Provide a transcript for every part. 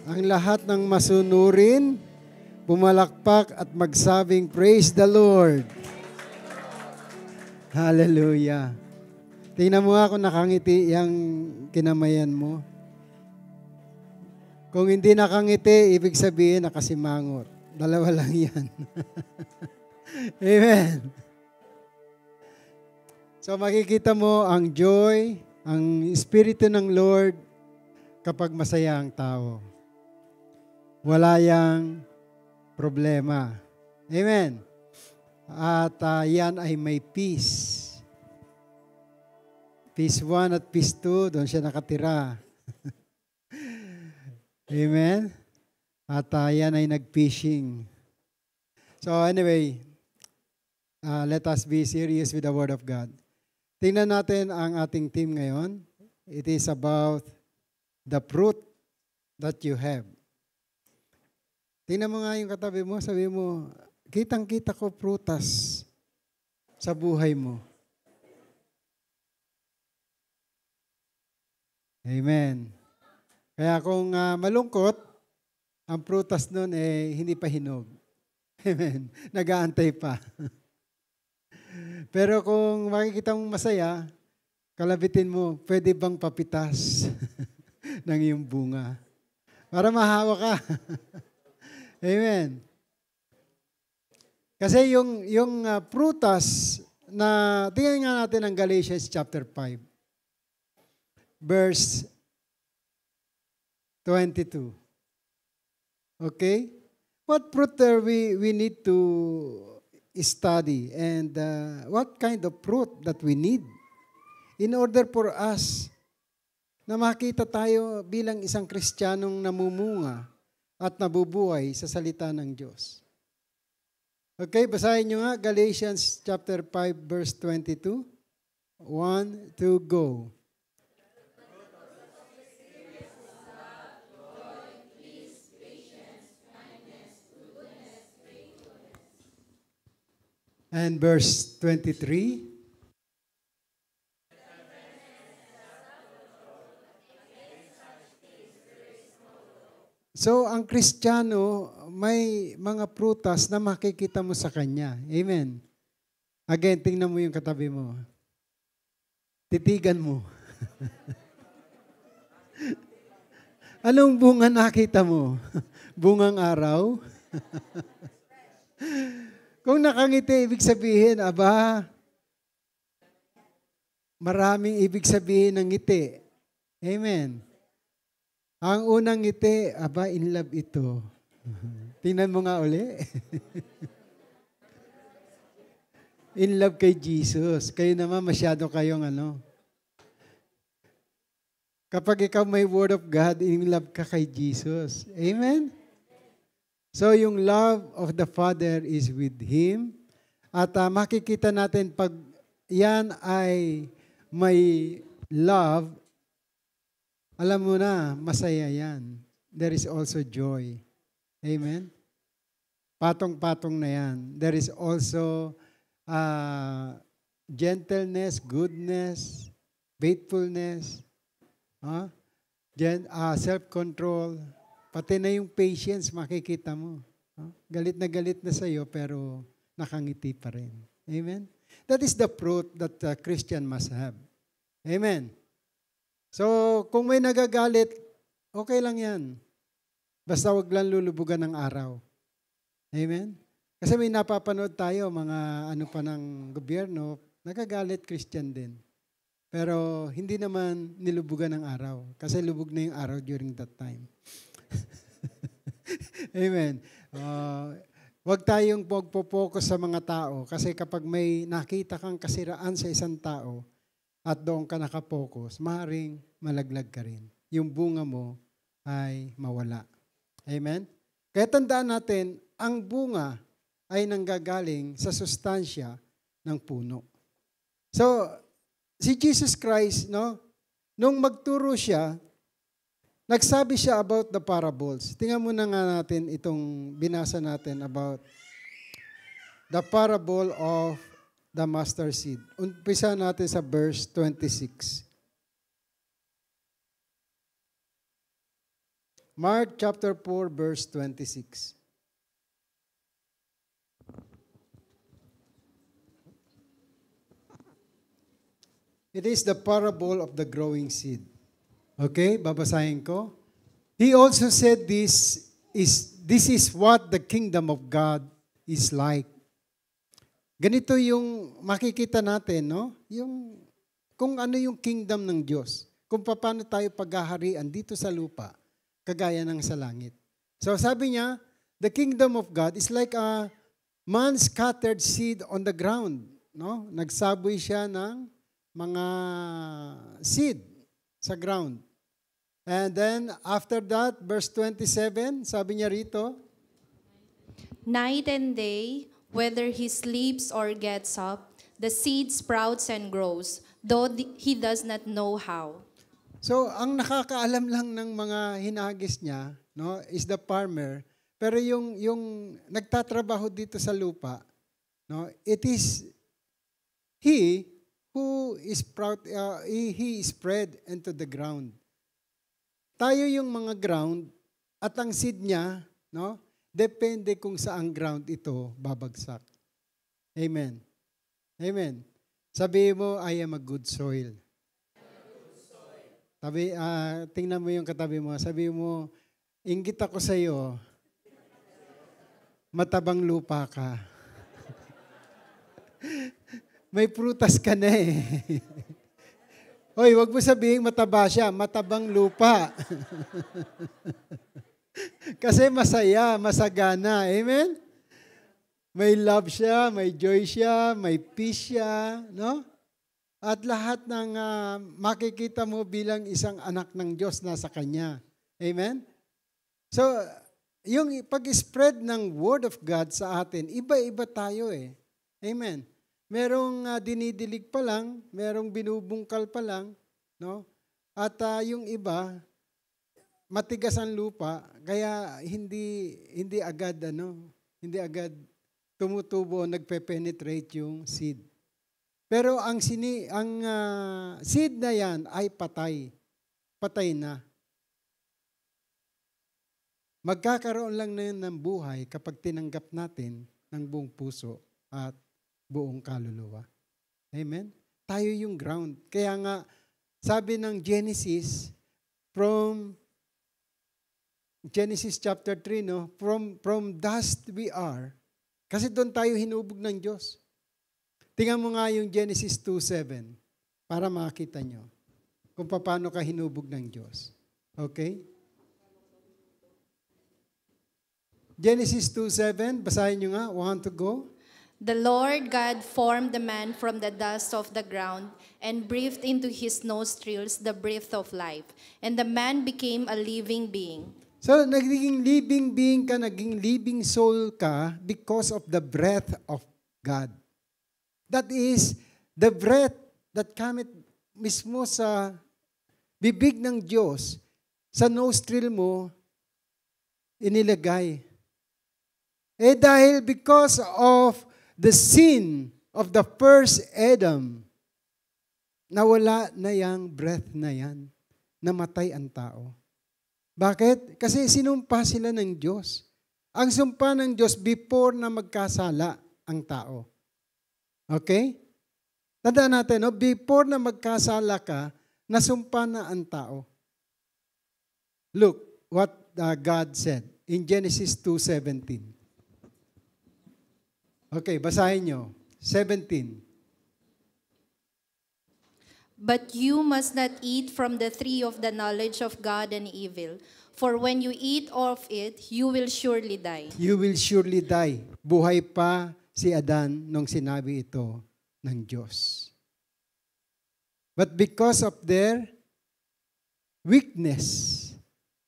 Ang lahat ng masunurin, pumalakpak at magsabing, Praise the Lord. Hallelujah. Tingnan mo nga kung nakangiti yung kinamayan mo. Kung hindi nakangiti, ibig sabihin nakasimangot. Dalawa lang yan. Amen. So makikita mo ang joy, ang Espiritu ng Lord kapag masaya ang tao. Wala yang problema. Amen. At yan ay may peace. Peace 1 at peace 2, doon siya nakatira. Amen. At yan ay nag-fishing. So anyway, let us be serious with the Word of God. Tingnan natin ang ating theme ngayon. It is about the fruit that you have. Tingnan mo nga yung katabi mo, sabi mo, kitang-kita ko prutas sa buhay mo. Amen. Kaya kung malungkot, ang prutas nun hindi pa hinog. Amen. Nag-aantay pa. Pero kung makikita mong masaya, kalabitin mo, pwede bang papitas ng iyong bunga? Para mahawa ka. Amen. Kasi yung prutas na, tingnan nga natin ang Galatians chapter 5, verse 22. Okay? What fruit are we need to study and what kind of fruit that we need in order for us na makita tayo bilang isang Kristiyanong namumunga at nabubuhay sa salita ng Diyos. Okay, basahin nyo nga Galatians chapter 5 verse 22. 1, 2, go. And verse 23. So, ang Kristiyano, may mga prutas na makikita mo sa kanya. Amen. Again, tingnan mo yung katabi mo. Titigan mo. Anong bunga nakita mo? Bungang araw? Kung nakangiti, ibig sabihin, aba, maraming ibig sabihin ng ngiti. Amen. Ang unang ngiti, aba, in love ito. Tingnan mo nga uli. In love kay Jesus. Kayo naman, masyado kayong Kapag ikaw may Word of God, in love ka kay Jesus. Amen? So, yung love of the Father is with Him. At makikita natin pag yan ay may love, alam mo na, masaya yan. There is also joy. Amen? Patong-patong na yan. There is also gentleness, goodness, faithfulness, self-control, pati na yung patience, makikita mo. Galit na sa'yo, pero nakangiti pa rin. Amen? That is the fruit that a Christian must have. Amen? So, kung may nagagalit, okay lang yan. Basta wag lang lulubugan ng araw. Amen? Kasi may napapanood tayo, mga pa ng gobyerno, nagagalit Christian din. Pero hindi naman nilubugan ng araw. Kasi lubog na yung araw during that time. Amen. Huwag tayong pagpo-focus sa mga tao kasi kapag may nakita kang kasiraan sa isang tao at doon ka nakapokus, maaaring malaglag ka rin. Yung bunga mo ay mawala. Amen? Kaya tandaan natin, ang bunga ay nanggagaling sa sustansya ng puno. So, si Jesus Christ, nung magturo siya, nagsabi siya about the parables. Tingnan muna nga natin itong binasa natin about the parable of the mustard seed. Umpisa natin sa verse 26. Mark chapter 4, verse 26. It is the parable of the growing seed. Okay, babasahin ko. He also said this is what the kingdom of God is like. Ganito yung makikita natin, no? Yung kung ano yung kingdom ng Diyos. Kung paano tayo paghaharian dito sa lupa, kagaya ng sa langit. So sabi niya, the kingdom of God is like a man scattered seed on the ground, no? Nagsaboy siya ng mga seed sa ground. And then, after that, verse 27, sabi niya rito, Night and day, whether he sleeps or gets up, the seed sprouts and grows, though he does not know how. So, ang nakakaalam lang ng mga hinagis niya, no, is the farmer. Pero yung nagtatrabaho dito sa lupa, no, it is he who is he is spread into the ground. Tayo yung mga ground at ang seed niya, no, depende kung saang ground ito babagsak. Amen. Amen. Sabi mo, I am a good soil. Sabi, tingnan mo yung katabi mo. Sabi mo, inggit ako sa iyo, matabang lupa ka. May prutas ka na eh. Hoy, wag mo sabihin mataba siya, matabang lupa. Kasi masaya, masagana. Amen? May love siya, may joy siya, may peace siya, no? At lahat ng makikita mo bilang isang anak ng Diyos nasa kanya. Amen? So, yung pag-spread ng Word of God sa atin, iba-iba tayo eh. Amen? Merong dinidilig pa lang, merong binubungkal pa lang, no? At yung iba, matigas ang lupa, kaya hindi agad tumutubo, nagpe-penetrate yung seed. Pero ang seed na yan ay patay. Patay na. Magkakaroon lang na yun ng buhay kapag tinanggap natin ng buong puso at buong kaluluwa. Amen? Tayo yung ground. Kaya nga, sabi ng Genesis, from Genesis chapter 3, no? From dust we are. Kasi doon tayo hinubog ng Diyos. Tingnan mo nga yung Genesis 2:7 para makita nyo kung paano ka hinubog ng Diyos. Okay? Genesis 2:7, basahin nyo nga. Want to go? The Lord God formed the man from the dust of the ground and breathed into his nostrils the breath of life, and the man became a living being. So, naging living being ka, naging living soul ka because of the breath of God. That is, the breath that cometh mismo sa bibig ng Diyos, sa nostril mo, inilagay. Eh dahil because of the sin of the first Adam, nawala na yang breath na yan, namatay ang tao. Bakit? Kasi sinumpa sila ng Diyos. Ang sumpa ng Diyos before na magkasala ang tao. Okay? Tandaan natin, no? Before na magkasala ka, nasumpa na ang tao. Look what God said in Genesis 2:17. Okay, basahin nyo. 17. But you must not eat from the tree of the knowledge of God and evil, for when you eat of it, you will surely die. You will surely die. Buhay pa si Adan nung sinabi ito ng Diyos. But because of their weakness,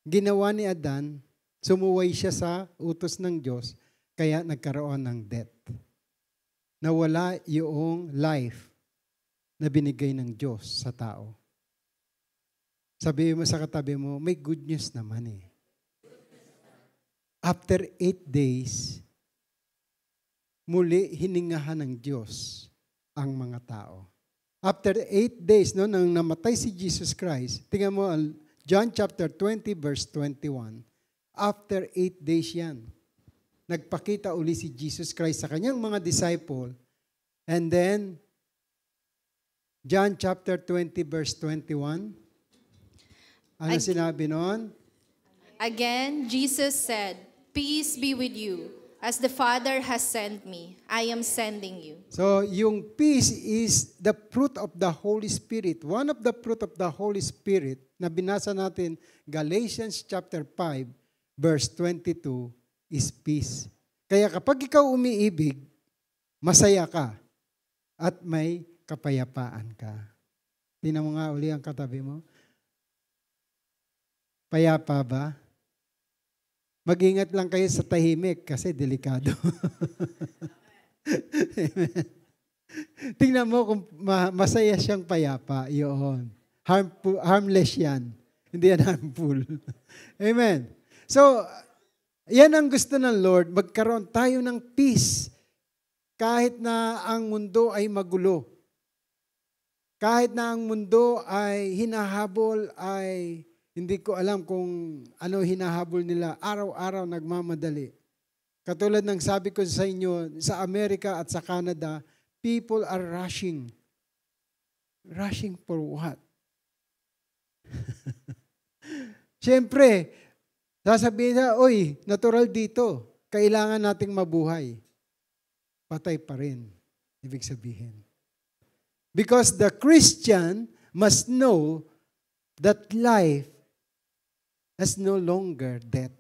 ginawa ni Adan, sumuway siya sa utos ng Diyos, kaya nagkaroon ng death. Nawala yung life na binigay ng Diyos sa tao. Sabihin mo sa katabi mo, may good news naman eh. After 8 days, muli hiningahan ng Diyos ang mga tao. After 8 days, no, nang namatay si Jesus Christ, tingnan mo, John chapter 20 verse 21. After 8 days yan, nagpakita uli si Jesus Christ sa kanyang mga disciple. And then, John chapter 20 verse 21. Ano sinabi noon? Again, Jesus said, "Peace be with you. As the Father has sent me, I am sending you." So, yung peace is the fruit of the Holy Spirit. One of the fruit of the Holy Spirit na binasa natin, Galatians chapter 5, verse 22, is peace. Kaya kapag ikaw umiibig, masaya ka at may kapayapaan ka. Tingnan mo nga uli ang katabi mo. Payapa ba? Mag-ingat lang kayo sa tahimik kasi delikado. Amen. Tingnan mo kung masaya siyang payapa. Yun. Harmless yan. Hindi yan harmful. Amen. So, yan ang gusto ng Lord. Magkaroon tayo ng peace kahit na ang mundo ay magulo. Kahit na ang mundo ay hinahabol, ay hindi ko alam kung ano hinahabol nila. Araw-araw nagmamadali. Katulad ng sabi ko sa inyo, sa Amerika at sa Canada, people are rushing. Rushing for what? Siyempre, sasabihin na, oy, natural dito. Kailangan nating mabuhay. Patay pa rin, ibig sabihin. Because the Christian must know that life has no longer death.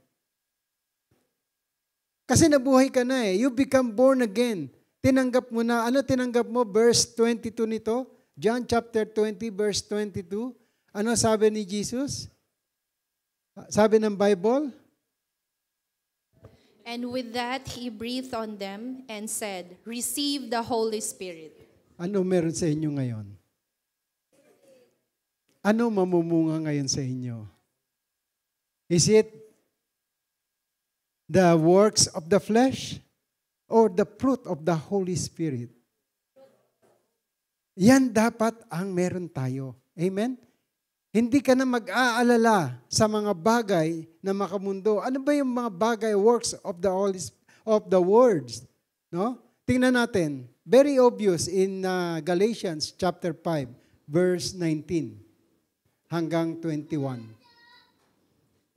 Kasi nabuhay ka na eh. You become born again. Tinanggap mo na. Ano tinanggap mo? Verse 22 nito. John chapter 20 verse 22. Ano sabi ni Jesus? Sabi ng Bible? And with that, he breathed on them and said, "Receive the Holy Spirit." Ano meron sa inyo ngayon? Ano mamumunga ngayon sa inyo? Is it the works of the flesh or the fruit of the Holy Spirit? Yan dapat ang meron tayo. Amen? Hindi ka na mag-aalala sa mga bagay na makamundo. Ano ba yung mga bagay, works of the words? No? Tingnan natin. Very obvious in Galatians chapter 5, verse 19 hanggang 21.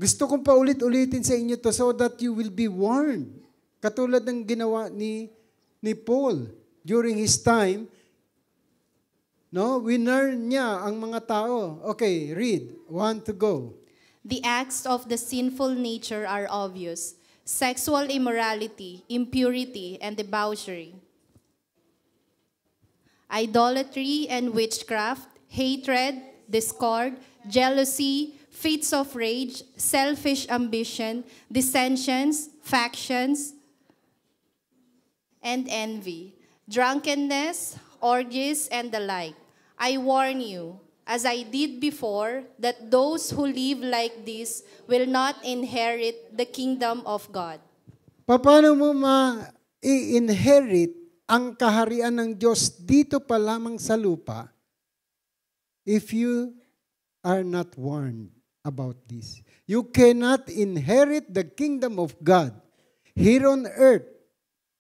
Gusto kong paulit-ulitin sa inyo to so that you will be warned. Katulad ng ginawa ni Paul during his time. No, winarn niya ang mga tao. Okay, read. 1 to go. The acts of the sinful nature are obvious: sexual immorality, impurity, and debauchery, idolatry and witchcraft, hatred, discord, jealousy, fits of rage, selfish ambition, dissensions, factions, and envy, drunkenness, orgies, and the like. I warn you, as I did before, that those who live like this will not inherit the kingdom of God. Paano mo ma-inherit ang kaharian ng Diyos dito pa lamang sa lupa if you are not warned about this? You cannot inherit the kingdom of God here on earth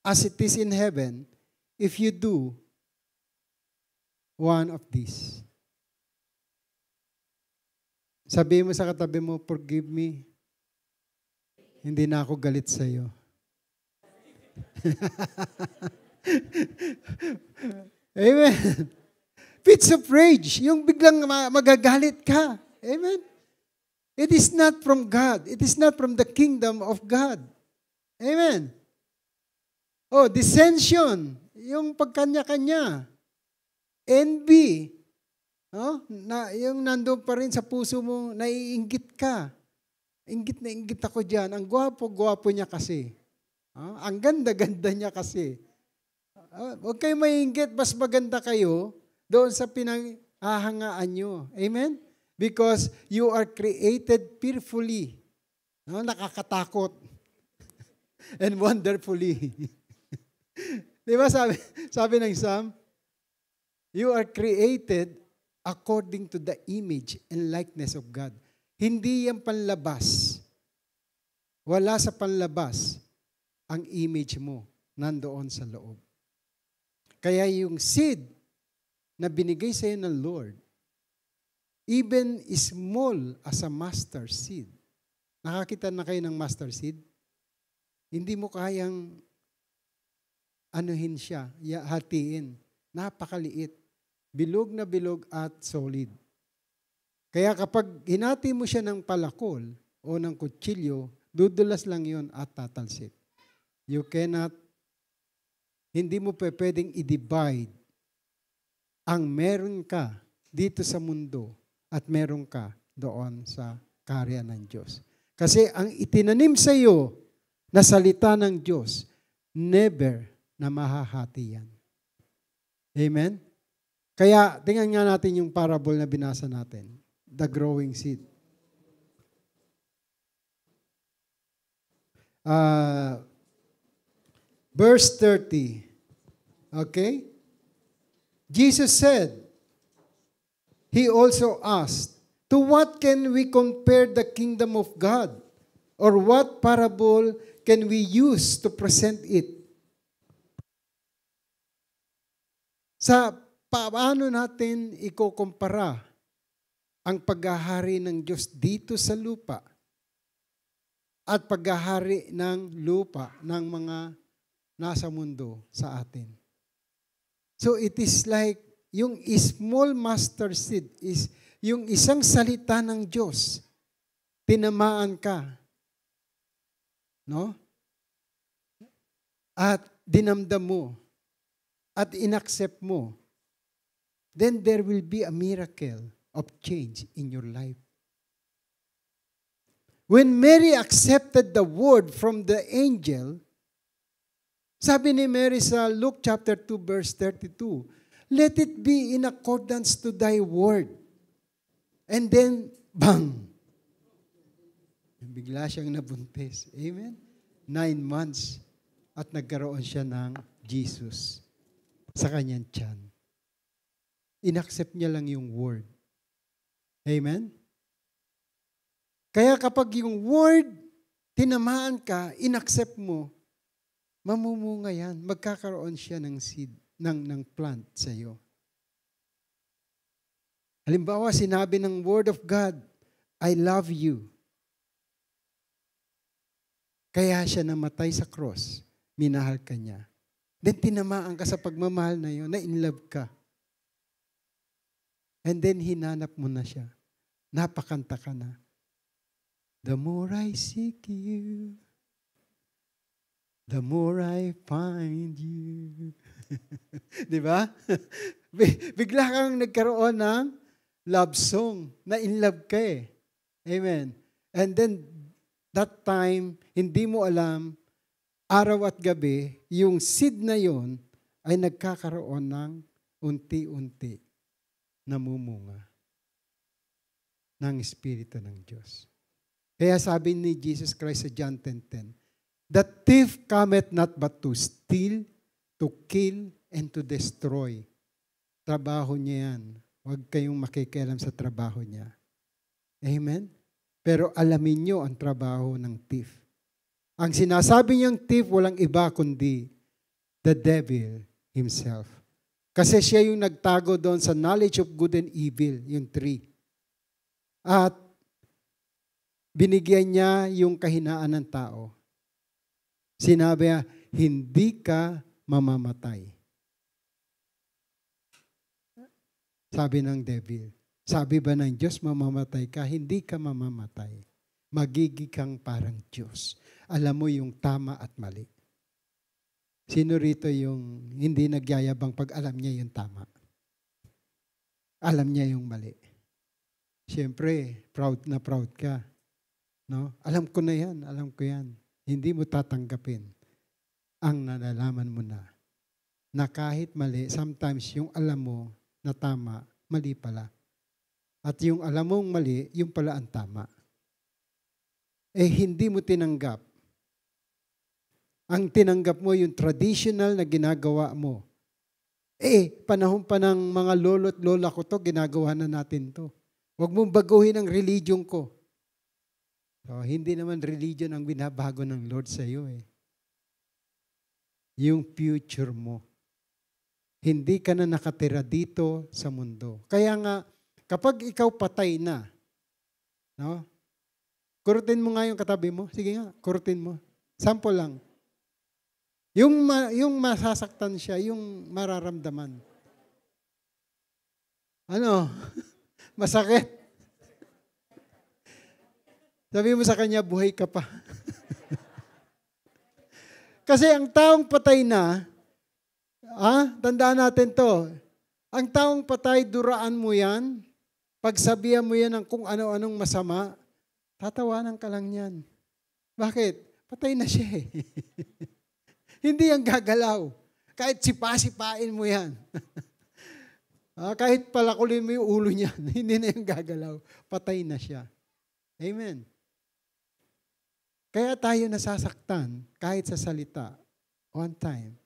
as it is in heaven if you do one of these. Sabihin mo sa katabi mo, forgive me. Hindi na ako galit sa iyo. Amen. Fits of rage, yung biglang magagalit ka. Amen. It is not from God. It is not from the kingdom of God. Amen. Oh, dissension, yung pagkanya-kanya. Envy, no? Yung nandun pa rin sa puso mo, naiinggit ka. Inggit na inggit ako dyan. Ang gwapo-gwapo niya kasi. Ang ganda-ganda niya kasi. Huwag kayo maiinggit, mas maganda kayo doon sa pinanghahangaan nyo. Amen? Because you are created fearfully. No? Nakakatakot. And wonderfully. Di ba sabi ng Psalm? You are created according to the image and likeness of God. Hindi yan panlabas. Wala sa panlabas ang image mo nandoon sa loob. Kaya yung seed na binigay sa iyo ng Lord, even small as a mustard seed. Nakakita na kayo ng mustard seed? Hindi mo kayang anuhin siya, hatiin. Napakaliit. Bilog na bilog at solid. Kaya kapag hinati mo siya ng palakol o ng kutsilyo, dudulas lang yon at tatalsik. You cannot, hindi mo pwedeng i-divide ang meron ka dito sa mundo at meron ka doon sa karya ng Diyos. Kasi ang itinanim sa iyo na salita ng Diyos, never na mahahati yan. Amen? Kaya tingnan nga natin yung parable na binasa natin. The growing seed. Verse 30. Okay? Jesus said, He also asked, to what can we compare the kingdom of God? Or what parable can we use to present it? Sa paano natin ikukumpara ang paghahari ng Diyos dito sa lupa at paghahari ng lupa ng mga nasa mundo sa atin. So it is like yung small mustard seed is yung isang salita ng Diyos. Tinamaan ka. No? At dinamdam mo. At inaccept mo. Then there will be a miracle of change in your life. When Mary accepted the word from the angel, sabi ni Mary sa Luke chapter 2 verse 32, let it be in accordance to thy word. And then, bang! Bigla siyang nabuntis. Amen? 9 months. At nagkaroon siya ng Jesus sa kanyang tiyan. Inaccept niya lang yung word. Amen? Kaya kapag yung word, tinamaan ka, inaccept mo, mamumunga yan. Magkakaroon siya ng seed, ng plant sa iyo. Halimbawa, sinabi ng word of God, I love you. Kaya siya namatay sa cross. Minahal ka niya. Then tinamaan ka sa pagmamahal na yun, na in love ka. And then hinanap mo na siya. Napakanta ka na. The more I seek you, the more I find you. Di ba? Bigla kang nagkaroon ng love song na in love ka eh. Amen. And then, that time, hindi mo alam, araw at gabi, yung seed na yon ay nagkakaroon ng unti-unti namumunga ng Espiritu ng Diyos. Kaya sabi ni Jesus Christ sa John 10:10, the thief cometh not but to steal, to kill, and to destroy. Trabaho niya yan. Huwag kayong makikialam sa trabaho niya. Amen? Pero alamin niyo ang trabaho ng thief. Ang sinasabi niyang thief, walang iba kundi the devil himself. Kasi siya yung nagtago doon sa knowledge of good and evil, yung tree. At binigyan niya yung kahinaan ng tao. Sinabi niya, hindi ka mamamatay. Sabi ng devil. Sabi ba ng Diyos, mamamatay ka? Hindi ka mamamatay. Magiging kang parang Diyos. Alam mo yung tama at mali. Sino rito yung hindi nagyayabang pag alam niya yung tama? Alam niya yung mali. Siyempre, proud na proud ka. No? Alam ko na yan, alam ko yan. Hindi mo tatanggapin ang nalalaman mo na kahit mali, sometimes yung alam mo na tama, mali pala. At yung alam mong mali, yung pala ang tama. Eh, hindi mo tinanggap. Ang tinanggap mo yung traditional na ginagawa mo. Eh, panahon pa ng mga lolo't lola ko to, ginagawa na natin to. Huwag mong baguhin ang religion ko. So, hindi naman religion ang binabago ng Lord sa iyo eh. Yung future mo. Hindi ka na nakatira dito sa mundo. Kaya nga, kapag ikaw patay na, no? Kurutin mo nga yung katabi mo. Sige nga, kurutin mo. Sample lang. Yung masasaktan siya, yung mararamdaman. Ano? Masakit. Sabi mo sa kanya, buhay ka pa. Kasi ang taong patay na, tandaan natin to, ang taong patay, duraan mo yan, pagsabihan mo yan ng kung ano-anong masama, tatawanan ka lang yan. Bakit? Patay na siya eh. Hindi yan gagalaw. Kahit sipa-sipain mo yan. Kahit palakulin mo yung ulo niyan, hindi na yan gagalaw. Patay na siya. Amen. Kaya tayo nasasaktan kahit sa salita on time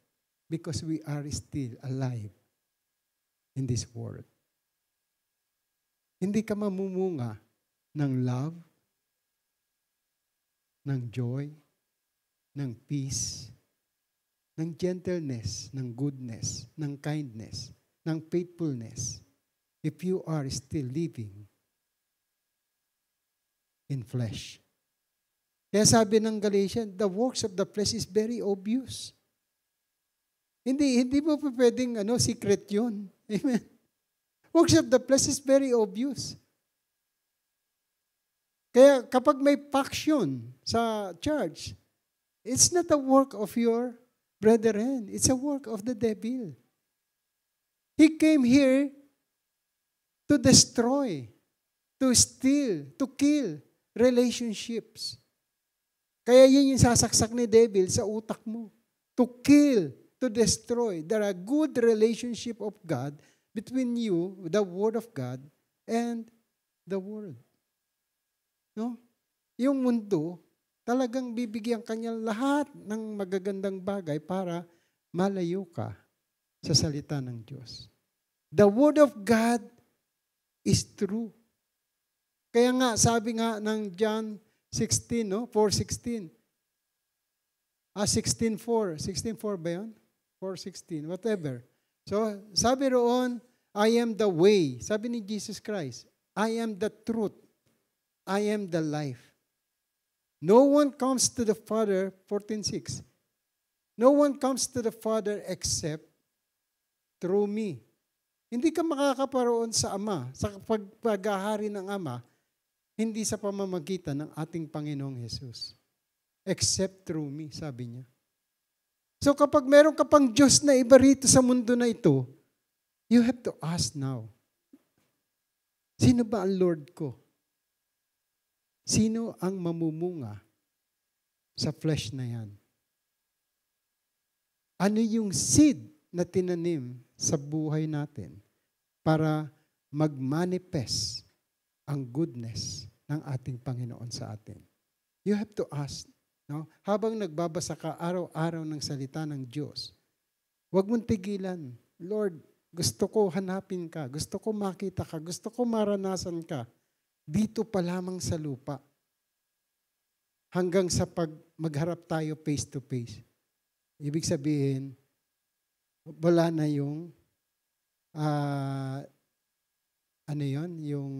because we are still alive in this world. Hindi ka mamumunga ng love, ng joy, ng peace, ng gentleness, ng goodness, ng kindness, ng faithfulness if you are still living in flesh. Kaya sabi ng Galatians, the works of the flesh is very obvious. Hindi mo pa pwedeng secret yun. Amen. Works of the flesh is very obvious. Kaya kapag may faction sa church, it's not a work of your brethren. It's a work of the devil. He came here to destroy, to steal, to kill relationships. Kaya yun yung sasaksak ni devil sa utak mo. To kill, to destroy. There are good relationship of God between you, the Word of God, and the world. No? Yung mundo, talagang bibigyan kanya lahat ng magagandang bagay para malayo ka sa salita ng Diyos. The Word of God is true. Kaya nga, sabi nga ng John 16, 4:16. 16:4. 16:4 ba yun? 4:16, whatever. So, sabi roon, I am the way. Sabi ni Jesus Christ, I am the truth. I am the life. No one comes to the Father, 14:6. No one comes to the Father except through me. Hindi ka makakaparoon sa Ama, sa paghahari ng Ama, hindi sa pamamagitan ng ating Panginoong Jesus. Except through me, sabi niya. So kapag meron ka pang Diyos na iba rito sa mundo na ito, you have to ask now, sino ba ang Lord ko? Sino ang mamumunga sa flesh na yan? Ano yung seed na tinanim sa buhay natin para mag-manifest ang goodness ng ating Panginoon sa atin? You have to ask. No? Habang nagbabasa ka araw-araw ng salita ng Diyos, huwag mong tigilan. Lord, gusto ko hanapin ka. Gusto ko makita ka. Gusto ko maranasan ka. Dito pa lamang sa lupa. Hanggang sa pag magharap tayo face to face. Ibig sabihin, wala na yung yung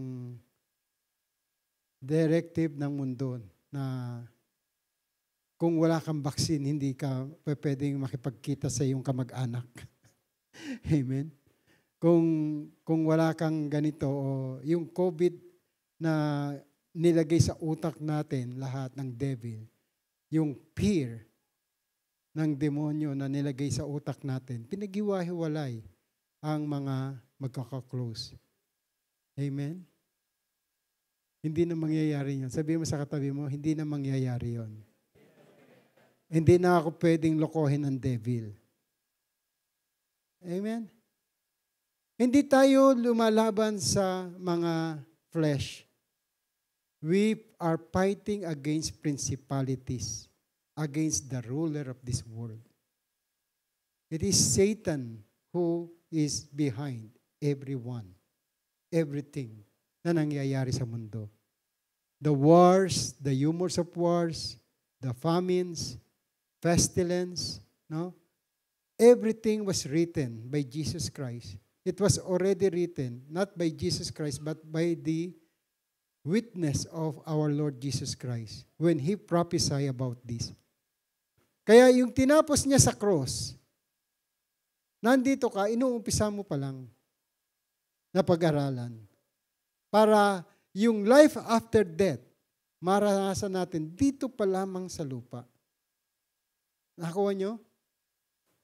directive ng mundo na kung wala kang vaccine, hindi ka pwedeng makipagkita sa iyong kamag-anak. Amen? Kung wala kang ganito, o yung COVID na nilagay sa utak natin lahat ng devil, yung fear ng demonyo na nilagay sa utak natin, pinaghiwa-hiwalay ang mga magkaka-close. Amen? Hindi na mangyayari yun. Sabi mo sa katabi mo, hindi na mangyayari yun. Hindi na ako pwedeng lokohin ng devil. Amen? Hindi tayo lumalaban sa mga flesh. We are fighting against principalities, against the ruler of this world. It is Satan who is behind everything na nangyayari sa mundo. the wars, the humors of wars, the famines, pestilence, no? Everything was written by Jesus Christ. It was already written, not by Jesus Christ, but by the witness of our Lord Jesus Christ when He prophesied about this. Kaya yung tinapos niya sa cross, nandito ka, inuumpisa mo pa lang na pag-aralan. Para yung life after death, maranasan natin dito pa lamang sa lupa. Nakuha nyo?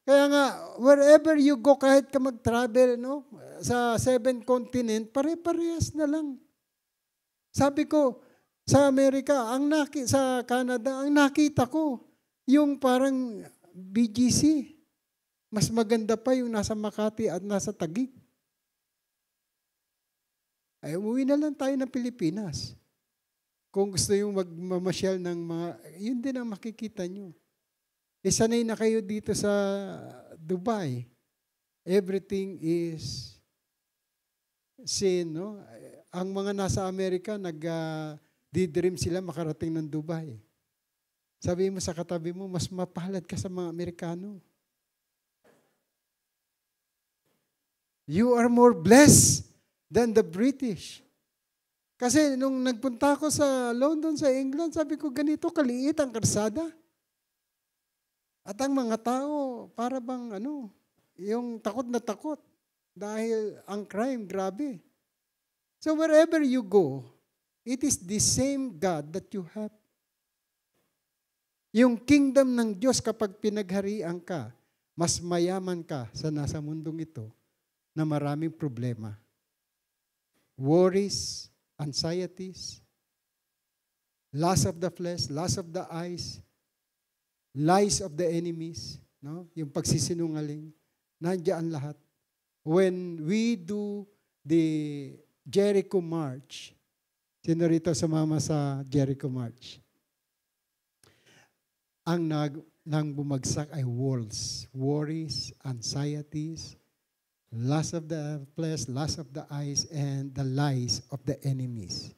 Kaya nga, wherever you go, kahit ka mag-travel, no? Sa 7 continent, pare-parehas na lang. Sabi ko, sa Amerika, sa Canada, ang nakita ko, yung parang BGC. Mas maganda pa yung nasa Makati at nasa Taguig. Ay, umuwi na lang tayo ng Pilipinas. Kung gusto yung magmamasyal ng mga, yun din ang makikita nyo. Sanay na kayo dito sa Dubai. Everything is seen, no? Ang mga nasa Amerika, nag-dream sila makarating ng Dubai. Sabi mo sa katabi mo, mas mapalad ka sa mga Amerikano. You are more blessed than the British. Kasi nung nagpunta ako sa London, sa England, sabi ko, ganito kaliit ang karsada. At ang mga tao, para bang yung takot na takot. Dahil ang crime, grabe. So wherever you go, it is the same God that you have. Yung kingdom ng Diyos, kapag pinagharian ka, mas mayaman ka sa nasa mundong ito na maraming problema. Worries, anxieties, lust of the flesh, lust of the eyes, lies of the enemies, no? Yung pagsisinungaling, nandiyan lahat. When we do the Jericho March, sino rito sumama sa Jericho March? Ang nang bumagsak ay worries, anxieties, lust of the flesh, lust of the eyes, and the lies of the enemies.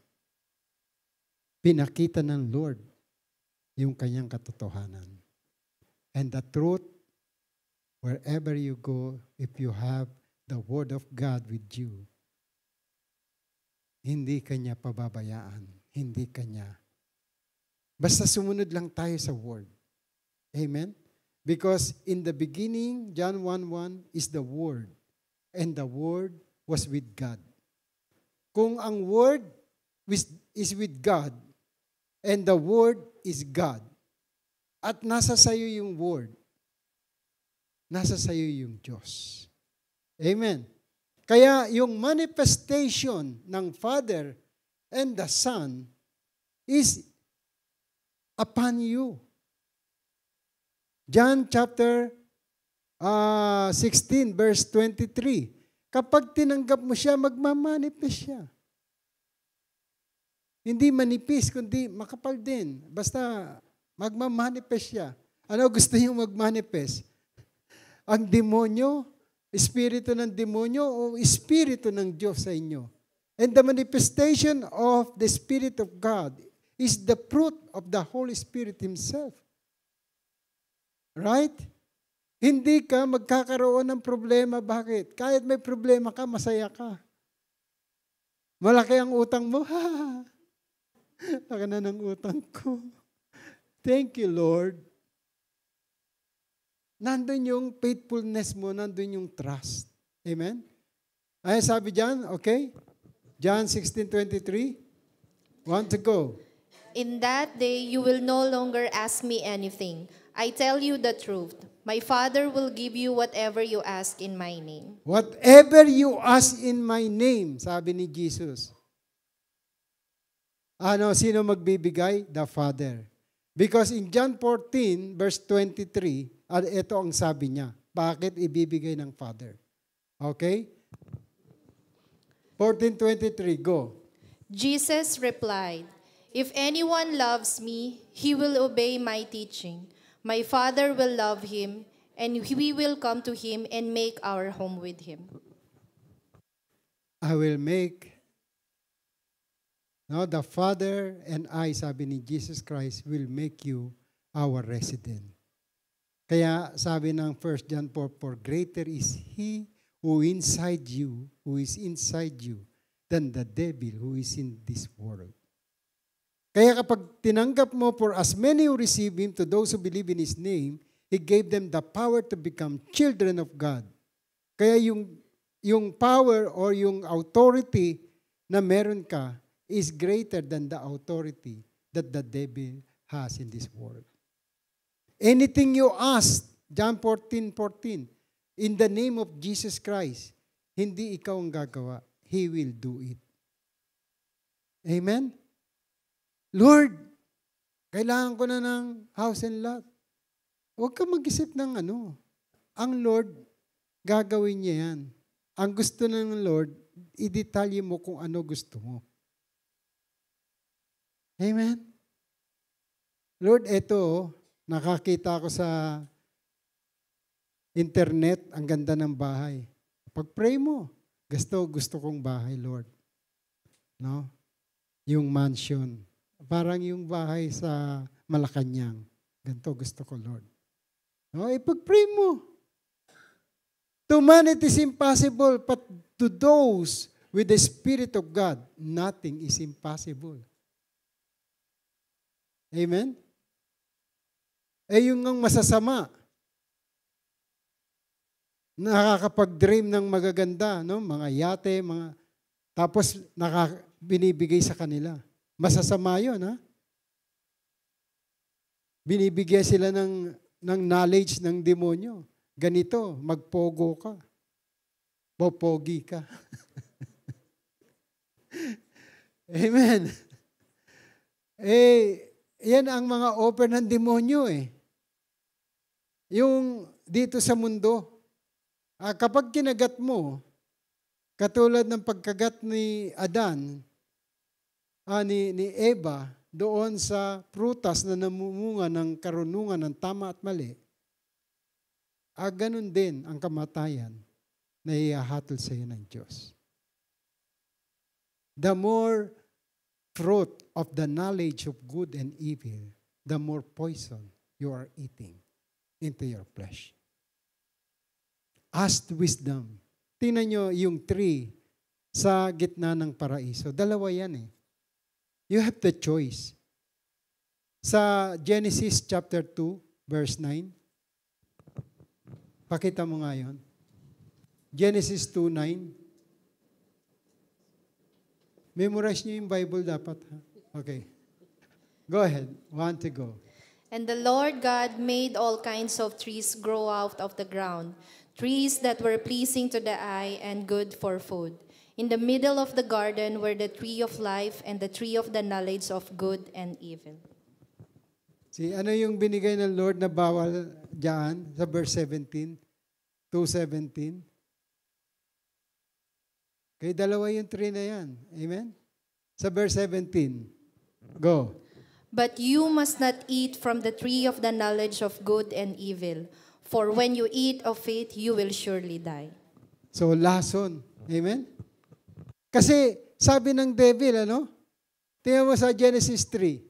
Pinakita ng Lord yung kanyang katotohanan. And the truth, wherever you go, if you have the Word of God with you, hindi kanya pababayaan. Hindi kanya. Basta sumunod lang tayo sa Word. Amen? Because in the beginning, John 1:1 is the Word. And the Word was with God. Kung ang Word is with God, and the Word is God, at nasa sayo yung Word, nasa sayo yung Diyos. Amen. Kaya yung manifestation ng Father and the Son is upon you. John chapter 16 verse 23. Kapag tinanggap mo siya, magmamanifest siya. Hindi manipis, kundi makapal din. Basta magmamanifest siya. Ano gusto niyo magmanifest? Ang demonyo, espiritu ng demonyo o espiritu ng Diyos sa inyo. And the manifestation of the Spirit of God is the fruit of the Holy Spirit Himself. Right? Hindi ka magkakaroon ng problema. Bakit? Kahit may problema ka, masaya ka. Malaki ang utang mo. Laki na ng utang ko. Thank you, Lord. Nandun yung faithfulness mo, nandun yung trust. Amen? Ay, sabi dyan, okay? John 16:23. Want to go. In that day, you will no longer ask me anything. I tell you the truth. My Father will give you whatever you ask in my name. Whatever you ask in my name, sabi ni Jesus. Sino magbibigay? The Father. Because in John 14, verse 23, ito ang sabi niya. Bakit ibibigay ng Father? Okay? 14:23, go. Jesus replied, "If anyone loves me, he will obey my teaching. My Father will love him, and we will come to him and make our home with him." I will make No, the Father and I, sabi ni Jesus Christ, will make you our resident. Kaya sabi ng 1 John 4, for greater is He who is inside you, than the devil who is in this world. Kaya kapag tinanggap mo, for as many who receive Him, to those who believe in His name, He gave them the power to become children of God. Kaya yung power or yung authority na meron ka is greater than the authority that the devil has in this world. Anything you ask, John 14:14, in the name of Jesus Christ, hindi ikaw ang gagawa. He will do it. Amen? Lord, kailangan ko na ng house and lot. Huwag ka mag-isip ng ano. Ang Lord, gagawin niya yan. Ang gusto ng Lord, i-detalye mo kung ano gusto mo. Amen? Lord, eto, nakakita ko sa internet, ang ganda ng bahay. Pag-pray mo, gusto kong bahay, Lord. No? Yung mansion. Parang yung bahay sa Malacanang. Ganito gusto ko, Lord. No? Pag-pray mo. To man it is impossible, but to those with the Spirit of God, nothing is impossible. Amen? Yung ang masasama, nakakapag-dream ng magaganda, no? Mga yate, tapos binibigay sa kanila. Masasama yun, ha? Binibigyan sila ng knowledge ng demonyo. Ganito, magpogo ka. Popogi ka. Amen. Yan ang mga offer ng demonyo Yung dito sa mundo, kapag kinagat mo, katulad ng pagkagat ni Adan, ni Eva, doon sa prutas na namumunga ng karunungan ng tama at mali, ganun din ang kamatayan na ihahatol sa iyo ng Diyos. The more fruit of the knowledge of good and evil, the more poison you are eating into your flesh. Ask wisdom. Tingnan nyo yung tree sa gitna ng paraiso. Dalawa yan You have the choice. Sa Genesis chapter 2, verse 9. Pakita mo nga yun. Genesis 2:9. Memorize niyo yung Bible dapat. Ha? Okay. Go ahead. Want to go. And the Lord God made all kinds of trees grow out of the ground, trees that were pleasing to the eye and good for food. In the middle of the garden were the tree of life and the tree of the knowledge of good and evil. See, ano yung binigay ng Lord na bawal dyan sa verse 17? 2:17? Okay, dalawa yung tree na yan. Amen? Sa verse 17. Go. But you must not eat from the tree of the knowledge of good and evil, for when you eat of it, you will surely die. So, lason. Amen? Kasi, sabi ng devil, tingnan mo sa Genesis 3.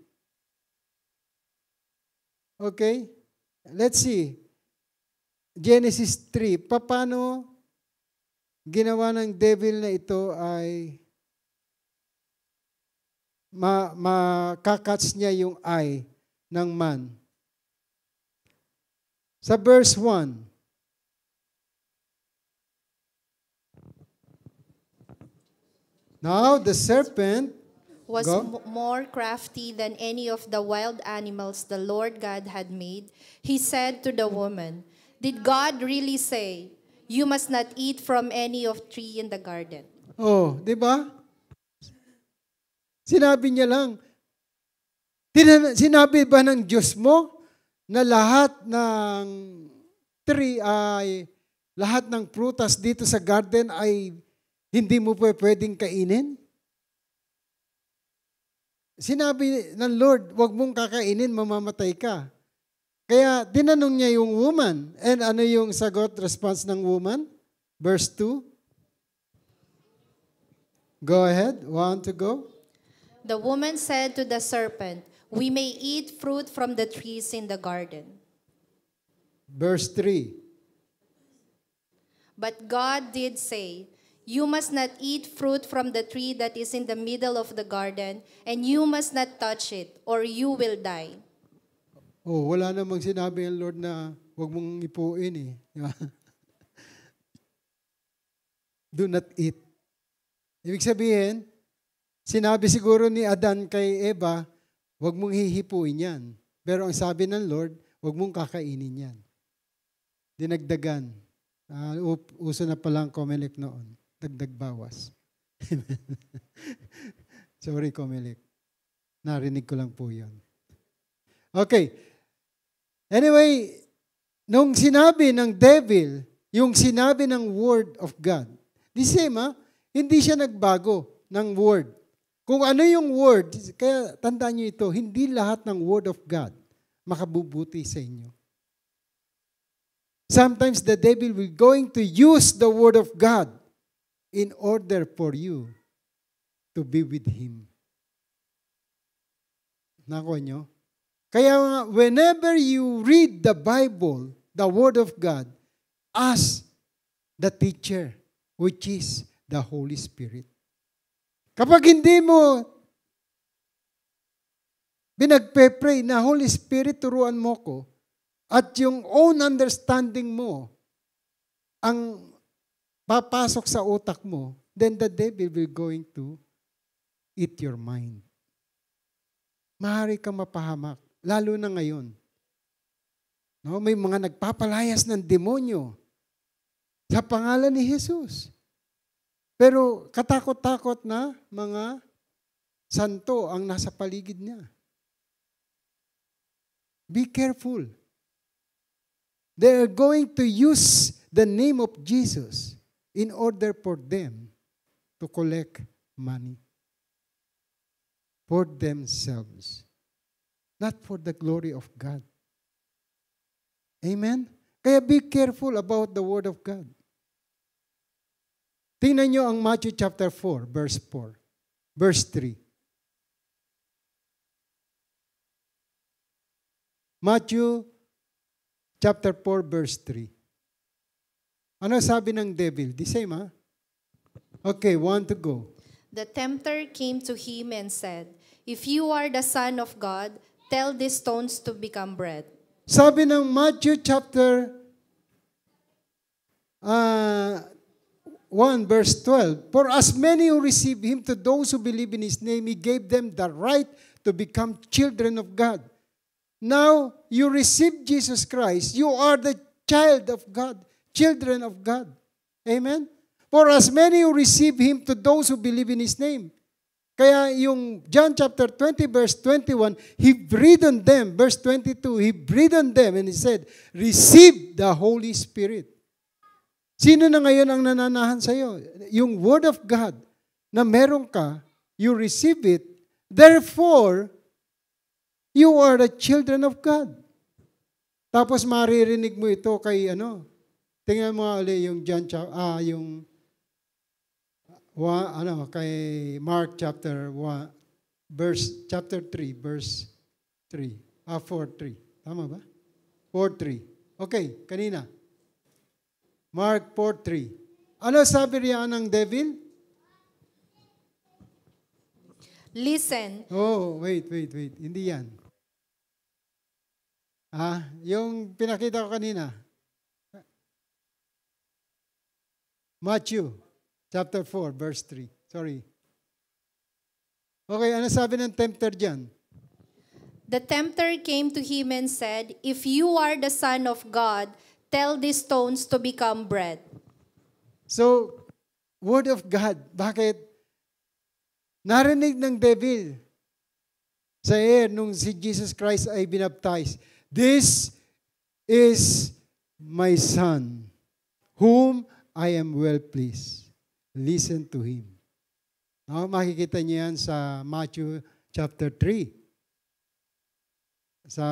Okay? Let's see. Genesis 3. Paano ginawa ng devil na ito ay makakatch niya yung eye ng man. Sa verse 1. Now the serpent was more crafty than any of the wild animals the Lord God had made. He said to the woman, "Did God really say, you must not eat from any of tree in the garden?" Oh, di ba? Sinabi niya lang, sinabi ba ng Diyos mo na lahat ng tree lahat ng prutas dito sa garden ay hindi mo pwedeng kainin? Sinabi ng Lord, wag mong kakainin, mamamatay ka. Kaya tinanong niya yung woman. And ano yung sagot, response ng woman? Verse 2. Go ahead. Want to go? The woman said to the serpent, "We may eat fruit from the trees in the garden." Verse 3. But God did say, "You must not eat fruit from the tree that is in the middle of the garden, and you must not touch it, or you will die." Oh, wala namang sinabi ang Lord na huwag mong ipuin eh. Di ba? Do not eat. Ibig sabihin, sinabi siguro ni Adan kay Eva, huwag mong hihipuin yan. Pero ang sabi ng Lord, huwag mong kakainin yan. Dinagdagan. Uso na palang Comelec noon. Dagdag bawas. Sorry, Comelec. Narinig ko lang po yun. Okay. Anyway, nung sinabi ng devil, yung sinabi ng word of God, the same hindi siya nagbago ng word. Kung ano yung word, kaya tandaan nyo ito, hindi lahat ng word of God makabubuti sa inyo. Sometimes the devil will going to use the word of God in order for you to be with him. Nakuha nyo? Kaya whenever you read the Bible, the word of God, ask the teacher, which is the Holy Spirit. Kapag hindi mo pinagpe-pray na, Holy Spirit, turuan mo ko, at yung own understanding mo ang papasok sa utak mo, then the devil will going to eat your mind. Maaari kang mapahamak, lalo na ngayon. No, may mga nagpapalayas ng demonyo sa pangalan ni Jesus. Pero katakot-takot na mga santo ang nasa paligid niya. Be careful. They are going to use the name of Jesus in order for them to collect money for themselves, not for the glory of God. Amen? Kaya be careful about the Word of God. Tingnan nyo ang Matthew chapter 4, verse 4, verse 3. Matthew chapter 4, verse 3. Ano sabi ng devil? The same, ha? Okay, 1 to go. The tempter came to him and said, "If you are the Son of God, tell these stones to become bread." Sabi ng Matthew chapter 1 verse 12, "For as many who receive him, to those who believe in his name, he gave them the right to become children of God." Now, you receive Jesus Christ, you are the child of God, children of God. Amen? For as many who receive him, to those who believe in his name. Kaya yung John chapter 20 verse 21, he breathed on them, verse 22, he breathed on them and he said, "Receive the Holy Spirit." Sino na ngayon ang nananahan sa iyo? Yung Word of God na meron ka, you receive it, therefore, you are the children of God. Tapos maririnig mo ito kay tingnan mo ulit yung kay Mark chapter 1 chapter 3 verse 3. 4:3. Tama ba? 4:3. Okay, kanina. Mark 4:3. Ano sabi riyan ng devil? Listen. Oh, wait. Hindi yan. Yung pinakita ko kanina. Matthew chapter 4, verse 3. Sorry. Okay, ano sabi ng tempter dyan? The tempter came to him and said, "If you are the Son of God, tell these stones to become bread." So, Word of God. Bakit? Narinig ng devil sa air nung si Jesus Christ ay binaptize. "This is my Son, whom I am well pleased. Listen to him." Makikita niyo yan sa Matthew chapter 3. Sa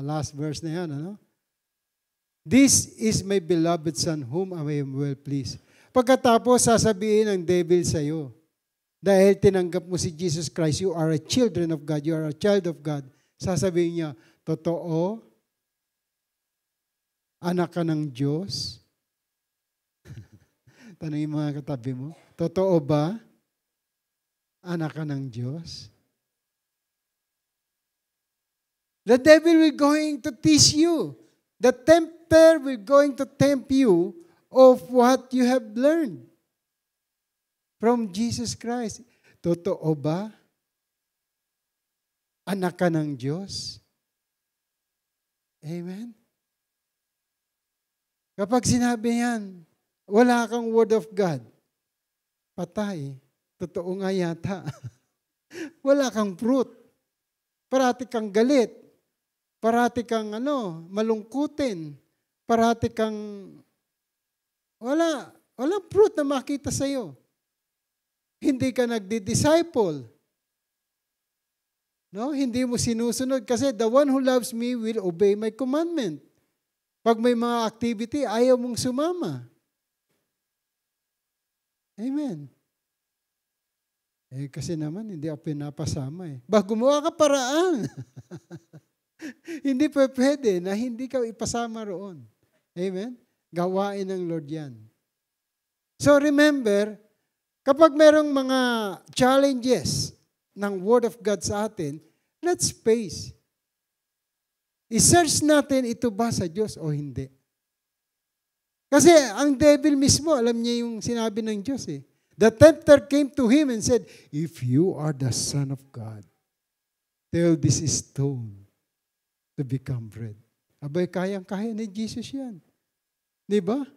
last verse na yan, "This is my beloved Son, whom I am well pleased." Pagkatapos, sasabihin ng devil sa iyo, dahil tinanggap mo si Jesus Christ, you are a children of God, you are a child of God, sasabihin niya, totoo, anak ka ng Diyos. Tanungin mga katabi mo, totoo ba, anak ka ng Diyos? The devil will going to teach you. The tempter will going to tempt you of what you have learned from Jesus Christ. Totoo ba? Anak ka ng Diyos? Amen? Kapag sinabi yan, wala kang word of God, patay. Totoo nga yata. Wala kang fruit. Parati kang galit. Parati kang malungkutin. Parati kang walang fruit na makita sa'yo. Hindi ka nagdi-disciple. No? Hindi mo sinusunod kasi the one who loves me will obey my commandment. Pag may mga activity, ayaw mong sumama. Amen. Kasi naman, hindi ako pinapasama eh. Gumawa ka paraan. Hindi pa pwede na hindi ka ipasama roon. Amen? Gawain ng Lord yan. So remember, kapag merong mga challenges ng Word of God sa atin, let's face. I-search natin ito ba sa Diyos o hindi. Kasi ang devil mismo, alam niya yung sinabi ng Diyos eh. The tempter came to him and said, if you are the Son of God, tell this stone to become bread. Abay, kayang-kaya ni Jesus yan. Di ba?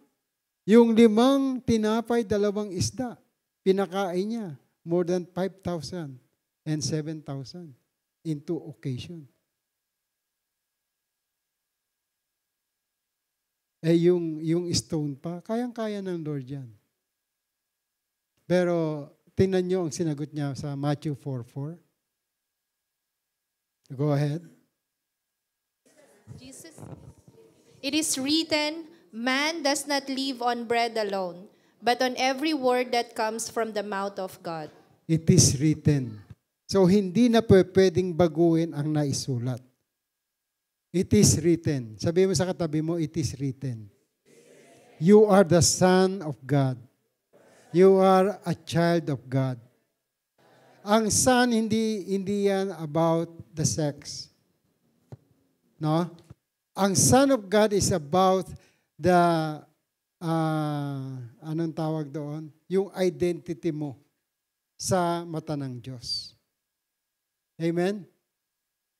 Yung 5 tinapay, 2 isda, pinakain niya more than 5,000 and 7,000 in 2 occasions. Yung stone pa, kayang-kaya ng Lord yan. Pero tingnan nyo ang sinagot niya sa Matthew 4:4. Go ahead. Jesus, it is written, man does not live on bread alone, but on every word that comes from the mouth of God. It is written. So hindi na pwedeng baguhin ang naisulat. It is written. Sabi mo sa katabi mo, it is written. You are the Son of God. You are a child of God. Ang son, hindi yan about the sex. No? Ang Son of God is about the, anong tawag doon? Yung identity mo sa mata ng Diyos. Amen?